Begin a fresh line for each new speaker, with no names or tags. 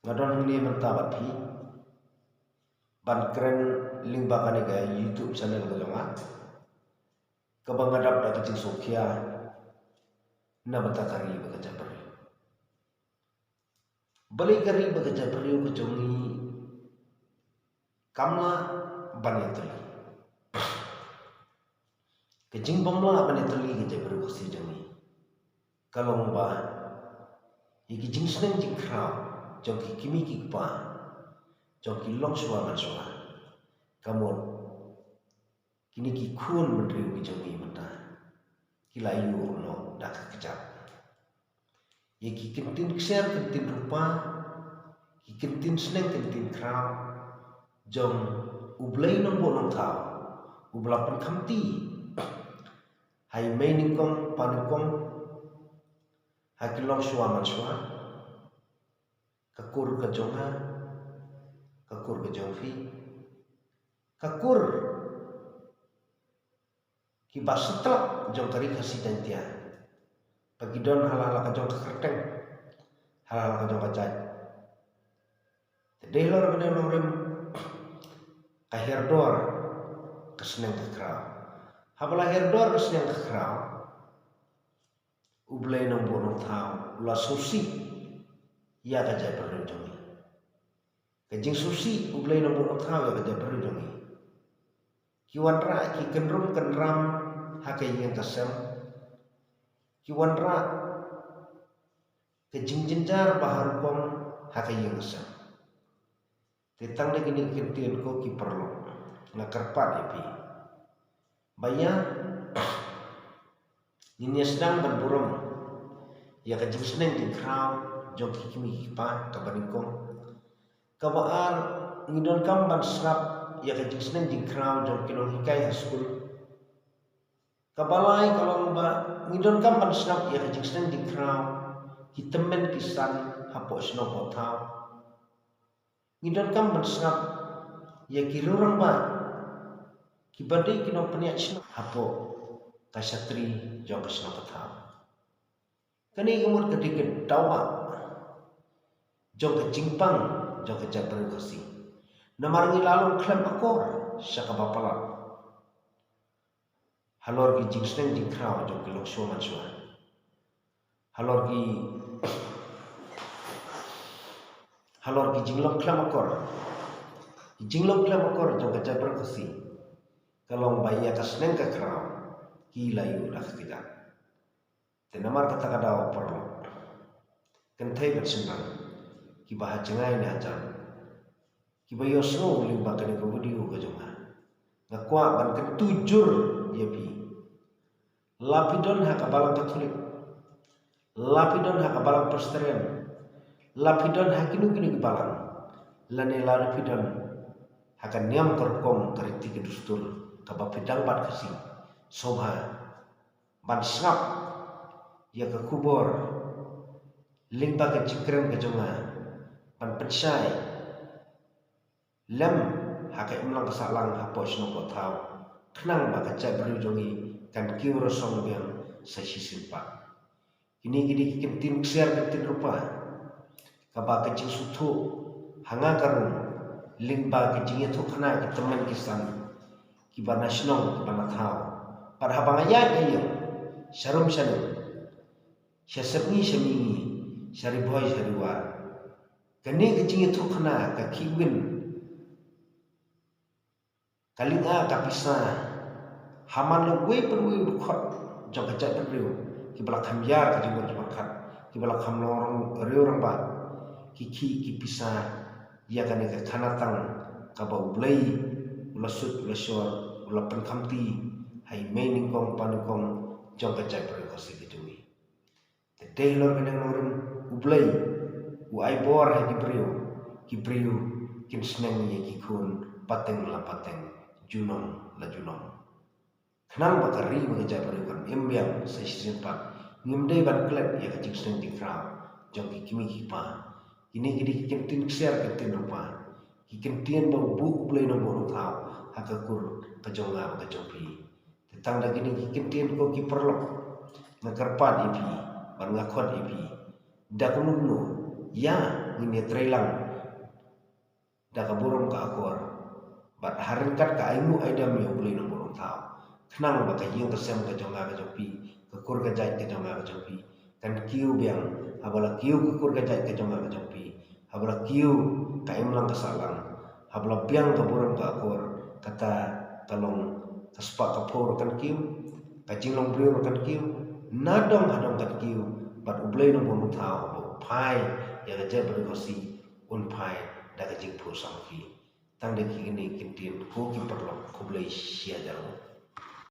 ngadon ni mentabat pi ban keren link bakane ga YouTube channel ga longa kabang ngadap da kecing sokia na batakari bekerja beri balik kari bekerja beri kejongi kamla banetli kecing bamla banetli kerja beri kusi jongi kalong ba iki jing seneng jing krau joki kimi kikpa joki long suwa mansua kamu kini kikun menteri ujongi menta kilayu no dak kejap ye kikentin share kentin rupa kikentin seneng kentin krau jong ublay no bolong tau ublapan kamti hai mainingkong paningkong hakilong suwa mansua kakur kejonga kakur kejongfi kakur kibas setelak jong tari kasih jantia bagi don hal-hal kejong kekerteng hal-hal kejong kacai jadi lor kena norim akhir dor keseneng kekerau habal akhir dor keseneng kekerau ublay nombor nong tau ula susi ia kajai berjongi kejing susi ublay nombor nong tau ia kajai berjongi kiwan ra ki kenrum kenram hakai yang kasem kiwan ra kejing jenjar bahar kom hakai yang kasem tentang de gini kentian ko ki perlu ngakarpat epi baya ini sedang berburung ya kejing seneng di krau joki kimi kipa kabanikong kabaar ngidon kamban serap ya kejing seneng di krau jong kilong hikai haskul kabalai kalau ba ngidon kamban serap ya kejing seneng di krau kitemen kisan hapo snopo tau ngidon kamban serap ya kirurang ba kibadai kino peniak snopo hapo kasatri jong snopo tau kani umur kediket dawa jong kejingpang jong kejabar kasi namarangi lalong klem akor syaka bapala halor ki jing seneng jing krau jong kilok suaman suan halor ki jinglok klem akor jinglok klem akor jong kejabar kasi kalong bayi atas seneng ke krau ki layu dah tidak tenamar kata kadaw perlu kentai bersenang ki bahajengai ni ajar ki bayo snow limba kene ko video ka jonga ngakwa ban ketujur ya pi lapidon ha kabalang katolik lapidon ha kabalang presterian lapidon ha kinu kebalang lane lapidon akan niam korkom kariti kedustur kabapidang bat kasih sobha ban snap ya ke kubur limba ke cikren ke jonga pan pensai lem hakai ulang kesalang hapos nopo tau kenang ba kacai berjongi kan kiuro song yang sesi simpa ini gidi kentin share kentin rupa kaba kecing sutu hanga karun limba kecing itu kena ke teman kisan kiba nasional kiba tau pada habang ayat ayo syarum syasabni syamingi syari boy syari war kani kecing itu kena ke kiwin kalinga kapisa haman lewe perwe bukhot jong kacak perwe kibala kamyar kajibur jemakat kibala kamlorong reorang ba kiki kipisa ya kani ke kanatang kabau blai ulasut ulasor ulapan kamti hai mainingkong panukong jong kacak perwe kosi kejumi tedeh lor kenang lorum ublai uai bor hai kibriu kin seneng ye kikun pateng la pateng junong la junong kenang bakari mengejar berikan imbiang sesimpat ngimdai ban klet ya kecing seneng di krau jong kimi kipa ini gidi kentin share kentin rupa kentin bau bu blai no bono tau hakakur kejonga kejompi tentang dah gini kentin ko kiperlok ngakarpan ipi ban ngakon ipi dak nunu ya ini trailang dah kaburung ka akor bat haringkat ka aimu aidam yo boleh nomor tau kenang baka yung kesem ka jonga ka jopi kekur ka jait ka jonga ka jopi kan kiu biang habala kiu kekur ka jait ka jonga ka jopi habala kiu ka imlang ka salang habala biang kaburung ka akor kata talong kaspa ka por kan kiu ka jinglong brio kan kiu nadong hadong kan kiu bat ublei nomor tau pai ya ka je bergosi un pai da ka jing pu sam ki tang de ki ni kintin ko ki perlo ko blei sia jaro